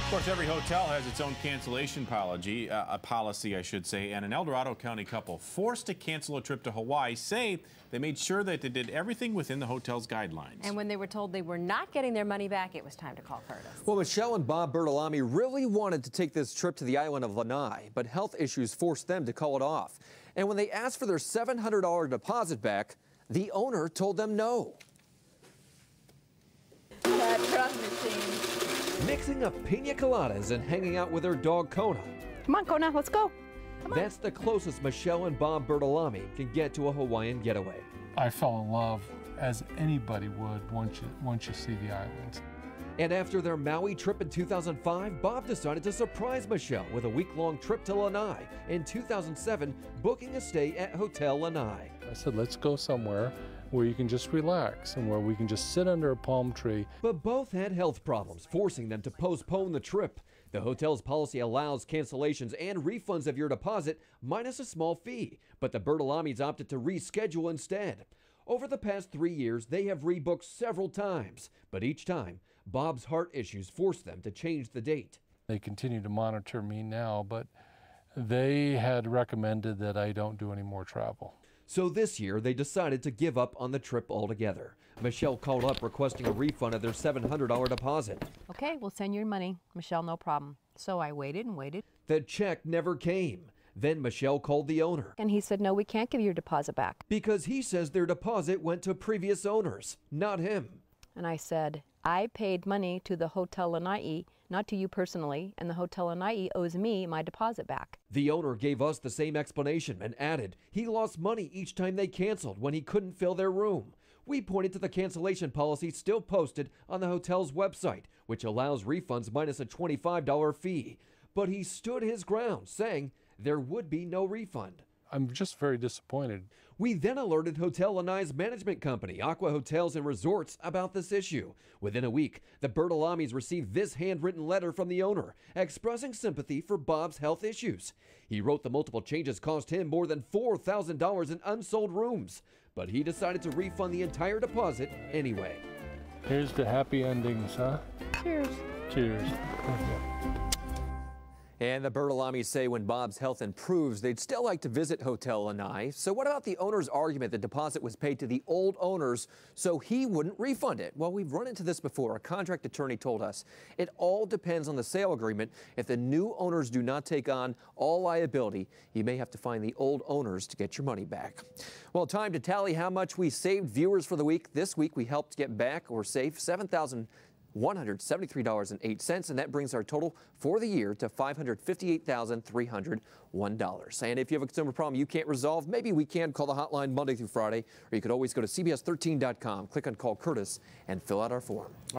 Of course, every hotel has its own cancellation policy, I should say, and an El Dorado County couple forced to cancel a trip to Hawaii say they made sure that they did everything within the hotel's guidelines. And when they were told they were not getting their money back, it was time to call Kurtis. Well, Michelle and Bob Bertolami really wanted to take this trip to the island of Lanai, but health issues forced them to call it off. And when they asked for their $700 deposit back, the owner told them no. That truck machine. Mixing up pina coladas and hanging out with her dog Kona. Come on, Kona, let's go. That's the closest Michelle and Bob Bertolami can get to a Hawaiian getaway. I fell in love, as anybody would once you see the islands. And after their Maui trip in 2005, Bob decided to surprise Michelle with a week-long trip to Lanai. In 2007, booking a stay at Hotel Lanai. I said, let's go somewhere where you can just relax and where we can just sit under a palm tree. But both had health problems, forcing them to postpone the trip. The hotel's policy allows cancellations and refunds of your deposit minus a small fee, but the Bertolamis opted to reschedule instead. Over the past 3 years, they have rebooked several times, but each time, Bob's heart issues forced them to change the date. They continue to monitor me now, but they had recommended that I don't do any more travel. So this year, they decided to give up on the trip altogether. Michelle called up requesting a refund of their $700 deposit. Okay, we'll send you your money. Michelle, no problem. So I waited and waited. The check never came. Then Michelle called the owner. And he said, no, we can't give you your deposit back. Because he says their deposit went to previous owners, not him. And I said, I paid money to the Hotel Lanai, not to you personally, and the Hotel Lanai owes me my deposit back. The owner gave us the same explanation and added he lost money each time they canceled when he couldn't fill their room. We pointed to the cancellation policy still posted on the hotel's website, which allows refunds minus a $25 fee. But he stood his ground, saying there would be no refund. I'm just very disappointed. We then alerted Hotel Lanai's management company, Aqua Hotels and Resorts, about this issue. Within a week, the Bertolamis received this handwritten letter from the owner, expressing sympathy for Bob's health issues. He wrote the multiple changes cost him more than $4,000 in unsold rooms, but he decided to refund the entire deposit anyway. Here's the happy endings, huh? Cheers. Cheers. And the Bertolamis say when Bob's health improves, they'd still like to visit Hotel Lanai. So what about the owner's argument the deposit was paid to the old owners so he wouldn't refund it? Well, we've run into this before. A contract attorney told us it all depends on the sale agreement. If the new owners do not take on all liability, you may have to find the old owners to get your money back. Well, time to tally how much we saved viewers for the week. This week, we helped get back or save $7,173.08, and that brings our total for the year to $558,301. And if you have a consumer problem you can't resolve, maybe we can call the hotline Monday through Friday, or you could always go to CBS13.com, click on Call Kurtis, and fill out our form.